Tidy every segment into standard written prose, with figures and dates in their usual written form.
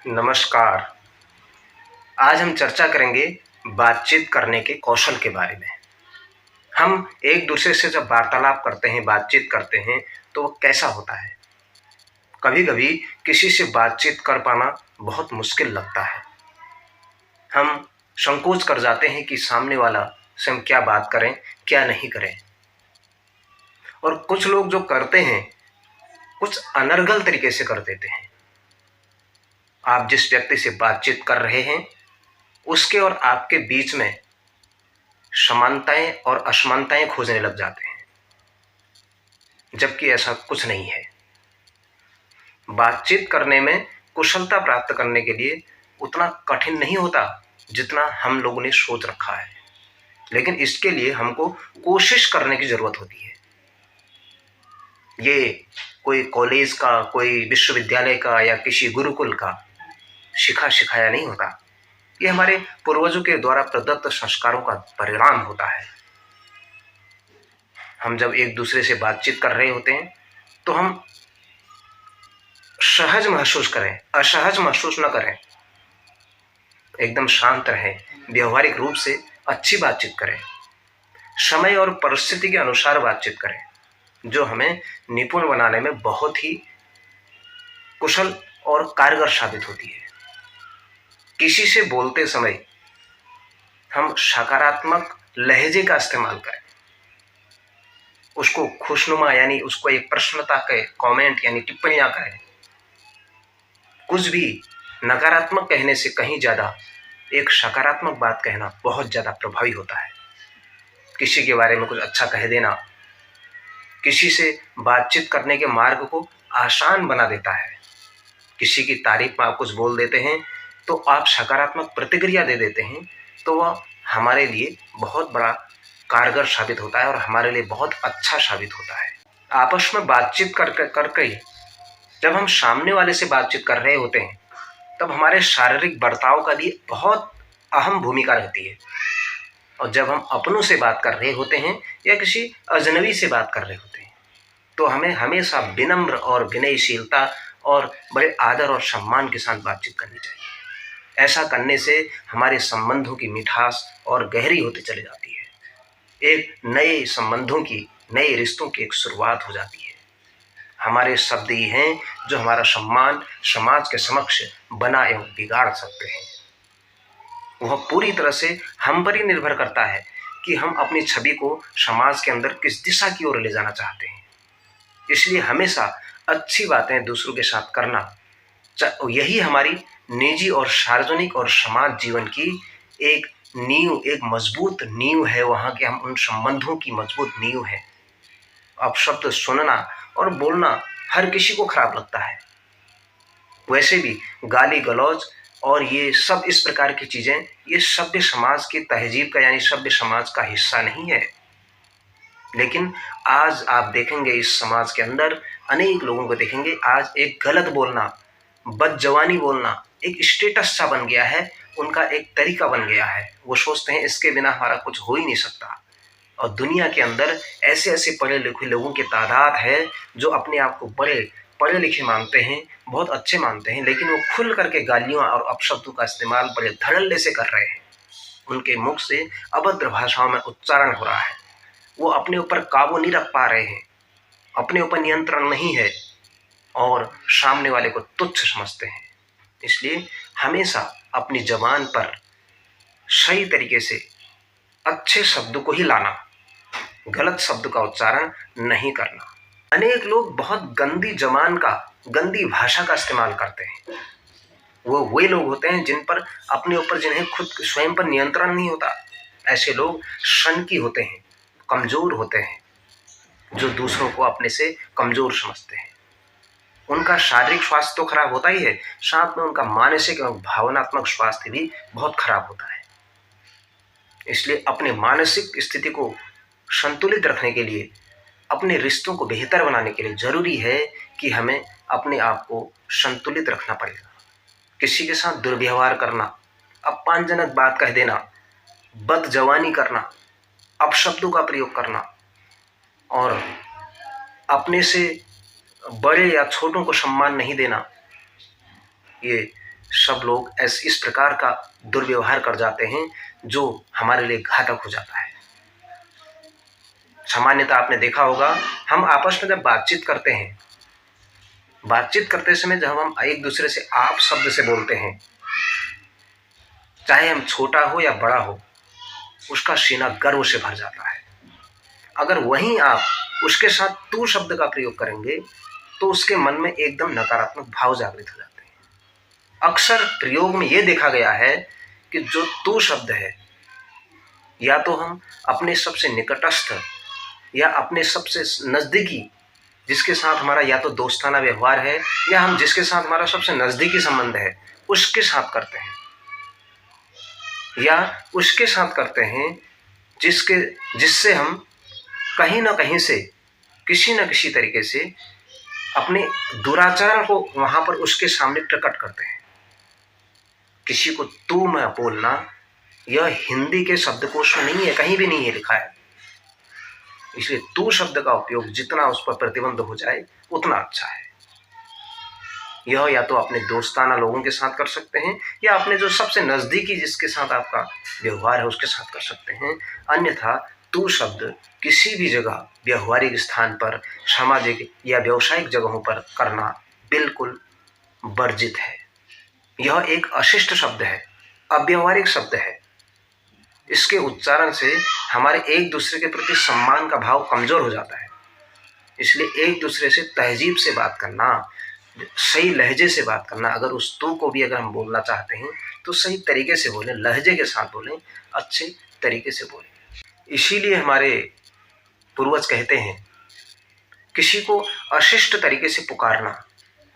नमस्कार। आज हम चर्चा करेंगे बातचीत करने के कौशल के बारे में। हम एक दूसरे से जब वार्तालाप करते हैं, बातचीत करते हैं, तो वो कैसा होता है? कभी-कभी किसी से बातचीत कर पाना बहुत मुश्किल लगता है। हम संकोच कर जाते हैं कि सामने वाला से हम क्या बात करें, क्या नहीं करें। और कुछ लोग जो करते हैं, कुछ अनर्गल तरीके से कर देते हैं। आप जिस व्यक्ति से बातचीत कर रहे हैं, उसके और आपके बीच में समानताएँ और असमानताएँ खोजने लग जाते हैं, जबकि ऐसा कुछ नहीं है। बातचीत करने में कुशलता प्राप्त करने के लिए उतना कठिन नहीं होता, जितना हम लोगों ने सोच रखा है। लेकिन इसके लिए हमको कोशिश करने की ज़रूरत होती है। ये कोई कॉलेज का, कोई विश्वविद्यालय का या किसी गुरुकुल का सिखाया नहीं होता। ये हमारे पूर्वजों के द्वारा प्रदत्त संस्कारों का परिणाम होता है। हम जब एक दूसरे से बातचीत कर रहे होते हैं, तो हम सहज महसूस करें, असहज महसूस न करें। एकदम शांत रहें, व्यवहारिक रूप से अच्छी बातचीत करें, समय और परिस्थिति के अनुसार बातचीत करें, जो हमें निपुण बनाने में बहुत ही कुशल और कारगर साबित होती है। किसी से बोलते समय हम सकारात्मक लहजे का इस्तेमाल करें। उसको खुशनुमा यानी उसको एक प्रश्नता के कमेंट यानी टिप्पणियाँ करें। कुछ भी नकारात्मक कहने से कहीं ज़्यादा एक सकारात्मक बात कहना बहुत ज़्यादा प्रभावी होता है। किसी के बारे में कुछ अच्छा कह देना, किसी से बातचीत करने के मार्ग को आसान बना देता है। किसी की तारीफ में आप कुछ बोल देते हैं, तो आप सकारात्मक प्रतिक्रिया दे देते हैं, तो वह हमारे लिए बहुत बड़ा कारगर साबित होता है और हमारे लिए बहुत अच्छा साबित होता है। आपस में बातचीत करके जब हम सामने वाले से बातचीत कर रहे होते हैं, तब हमारे शारीरिक बर्ताव का भी बहुत अहम भूमिका रहती है। और जब हम अपनों से बात कर रहे होते हैं या किसी अजनबी से बात कर रहे होते हैं, तो हमें हमेशा विनम्र और विनयशीलता और बड़े आदर और सम्मान के साथ बातचीत करनी चाहिए। ऐसा करने से हमारे संबंधों की मिठास और गहरी होती चली जाती है। एक नए संबंधों की, नए रिश्तों की एक शुरुआत हो जाती है। हमारे शब्द ही हैं जो हमारा सम्मान समाज के समक्ष बना एवं बिगाड़ सकते हैं। वह पूरी तरह से हम पर ही निर्भर करता है कि हम अपनी छवि को समाज के अंदर किस दिशा की ओर ले जाना चाहते हैं। इसलिए हमेशा अच्छी बातें दूसरों के साथ करना, यही हमारी निजी और सार्वजनिक और समाज जीवन की एक नींव, एक मजबूत नींव है। वहाँ के हम उन संबंधों की मजबूत नींव है। अपशब्द सुनना और बोलना हर किसी को खराब लगता है। वैसे भी गाली गलौज और ये सब इस प्रकार की चीज़ें, ये सभ्य समाज की तहजीब का यानी सभ्य समाज का हिस्सा नहीं है। लेकिन आज आप देखेंगे इस समाज के अंदर अनेक लोगों को देखेंगे, आज एक गलत बोलना, बदजबानी बोलना एक स्टेटस सा बन गया है, उनका एक तरीका बन गया है। वो सोचते हैं इसके बिना हमारा कुछ हो ही नहीं सकता। और दुनिया के अंदर ऐसे-ऐसे पढ़े लिखे लोगों की तादाद है, जो अपने आप को बड़े पढ़े लिखे मानते हैं, बहुत अच्छे मानते हैं, लेकिन वो खुल करके गालियों और अपशब्दों का इस्तेमाल बड़े धड़ल्ले से कर रहे हैं। उनके मुख से अभद्र भाषाओं में उच्चारण हो रहा है। वो अपने ऊपर काबू नहीं रख पा रहे हैं, अपने ऊपर नियंत्रण नहीं है और सामने वाले को तुच्छ समझते हैं। इसलिए हमेशा अपनी ज़बान पर सही तरीके से अच्छे शब्द को ही लाना, गलत शब्द का उच्चारण नहीं करना। अनेक लोग बहुत गंदी ज़बान का, गंदी भाषा का इस्तेमाल करते हैं। वो वे लोग होते हैं जिन पर अपने ऊपर, जिन्हें खुद स्वयं पर नियंत्रण नहीं होता। ऐसे लोग सनकी होते हैं, कमज़ोर होते हैं, जो दूसरों को अपने से कमज़ोर समझते हैं। उनका शारीरिक स्वास्थ्य तो खराब होता ही है, साथ में उनका मानसिक एवं भावनात्मक स्वास्थ्य भी बहुत खराब होता है। इसलिए अपने मानसिक स्थिति को संतुलित रखने के लिए, अपने रिश्तों को बेहतर बनाने के लिए ज़रूरी है कि हमें अपने आप को संतुलित रखना पड़ेगा। किसी के साथ दुर्व्यवहार करना, अपमानजनक बात कह देना, बदजबानी करना, अपशब्दों का प्रयोग करना और अपने से बड़े या छोटों को सम्मान नहीं देना, ये सब लोग इस प्रकार का दुर्व्यवहार कर जाते हैं जो हमारे लिए घातक हो जाता है। सामान्यतः आपने देखा होगा, हम आपस में जब बातचीत करते समय जब हम एक दूसरे से आप शब्द से बोलते हैं, चाहे हम छोटा हो या बड़ा हो, उसका सीना गर्व से भर जाता है। अगर वहीं आप उसके साथ तू शब्द का प्रयोग करेंगे तो उसके मन में एकदम नकारात्मक भाव जागृत हो जाते हैं। अक्सर प्रयोग में यह देखा गया है कि जो तू शब्द है, या तो हम अपने सबसे निकटस्थ या अपने सबसे नजदीकी, जिसके साथ हमारा या तो दोस्ताना व्यवहार है या हम जिसके साथ हमारा सबसे नजदीकी संबंध है, उसके साथ करते हैं, या उसके साथ करते हैं जिससे हम कहीं ना कहीं से किसी न किसी तरीके से अपने दुराचरण को वहां पर उसके सामने प्रकट करते हैं। किसी को तू मैं बोलना, यह हिंदी के शब्दकोश में नहीं है, कहीं भी नहीं है लिखा है। इसलिए तू शब्द का उपयोग जितना उस पर प्रतिबंध हो जाए उतना अच्छा है। यह या तो अपने दोस्ताना लोगों के साथ कर सकते हैं या अपने जो सबसे नजदीकी जिसके साथ आपका व्यवहार है उसके साथ कर सकते हैं। अन्यथा तू शब्द किसी भी जगह, व्यवहारिक स्थान पर, सामाजिक या व्यावसायिक जगहों पर करना बिल्कुल वर्जित है। यह एक अशिष्ट शब्द है, अव्यवहारिक शब्द है। इसके उच्चारण से हमारे एक दूसरे के प्रति सम्मान का भाव कमजोर हो जाता है। इसलिए एक दूसरे से तहजीब से बात करना, सही लहजे से बात करना, अगर उस तू को भी अगर हम बोलना चाहते हैं तो सही तरीके से बोलें, लहजे के साथ बोलें, अच्छे तरीके से बोलें। इसीलिए हमारे पूर्वज कहते हैं, किसी को अशिष्ट तरीके से पुकारना,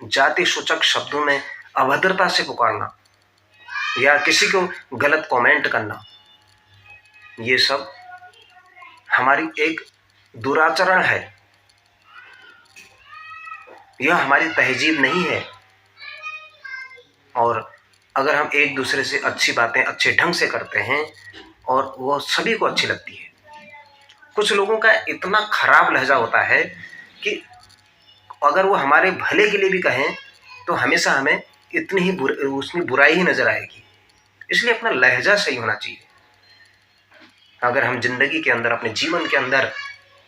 जाति सूचक शब्दों में अभद्रता से पुकारना या किसी को गलत कमेंट करना, ये सब हमारी एक दुराचरण है। यह हमारी तहजीब नहीं है। और अगर हम एक दूसरे से अच्छी बातें अच्छे ढंग से करते हैं और वो सभी को अच्छी लगती है। कुछ लोगों का इतना खराब लहजा होता है कि अगर वो हमारे भले के लिए भी कहें तो हमेशा हमें इतनी ही उसमें बुराई ही नजर आएगी। इसलिए अपना लहजा सही होना चाहिए। अगर हम जिंदगी के अंदर, अपने जीवन के अंदर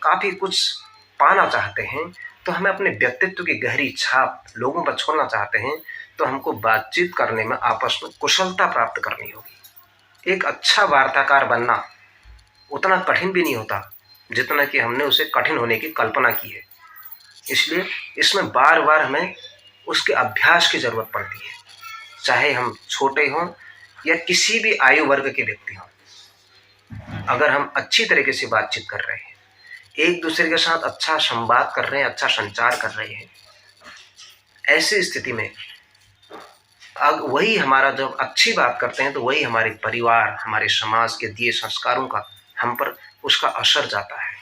काफी कुछ पाना चाहते हैं, तो हमें अपने व्यक्तित्व की गहरी छाप लोगों पर छोड़ना चाहते हैं, तो हमको बातचीत करने में आपस में कुशलता प्राप्त करनी होगी। एक अच्छा वार्ताकार बनना उतना कठिन भी नहीं होता जितना कि हमने उसे कठिन होने की कल्पना की है। इसलिए इसमें बार बार हमें उसके अभ्यास की जरूरत पड़ती है, चाहे हम छोटे हों या किसी भी आयु वर्ग के व्यक्ति हों। अगर हम अच्छी तरीके से बातचीत कर रहे हैं, एक दूसरे के साथ अच्छा संवाद कर रहे हैं, अच्छा संचार कर रहे हैं, ऐसी स्थिति में अब वही हमारा, जब अच्छी बात करते हैं तो वही हमारे परिवार, हमारे समाज के दिए संस्कारों का हम पर उसका असर जाता है।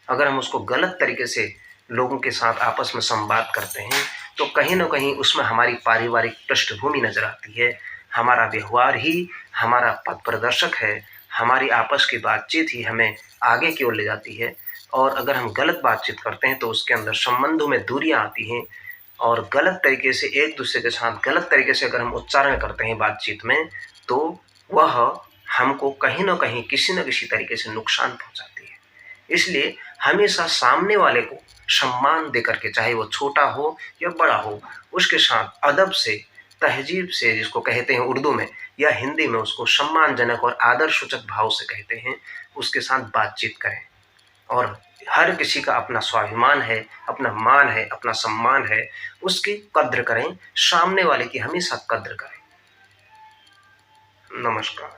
अगर हम उसको गलत तरीके से लोगों के साथ आपस में संवाद करते हैं तो कहीं ना कहीं उसमें हमारी पारिवारिक पृष्ठभूमि नजर आती है। हमारा व्यवहार ही हमारा पथ प्रदर्शक है, हमारी आपस की बातचीत ही हमें आगे की ओर ले जाती है। और अगर हम गलत बातचीत करते हैं तो उसके अंदर संबंधों में दूरियां आती हैं, और गलत तरीके से एक दूसरे के साथ गलत तरीके से अगर हम उच्चारण करते हैं बातचीत में, तो वह हमको कहीं ना कहीं किसी न किसी तरीके से नुकसान पहुंचाती है। इसलिए हमेशा सामने वाले को सम्मान दे करके, चाहे वो छोटा हो या बड़ा हो, उसके साथ अदब से, तहजीब से, जिसको कहते हैं उर्दू में या हिंदी में उसको सम्मानजनक और आदर सूचक भाव से कहते हैं, उसके साथ बातचीत करें। और हर किसी का अपना स्वाभिमान है, अपना मान है, अपना सम्मान है, उसकी कद्र करें, सामने वाले की हमेशा कद्र करें। नमस्कार।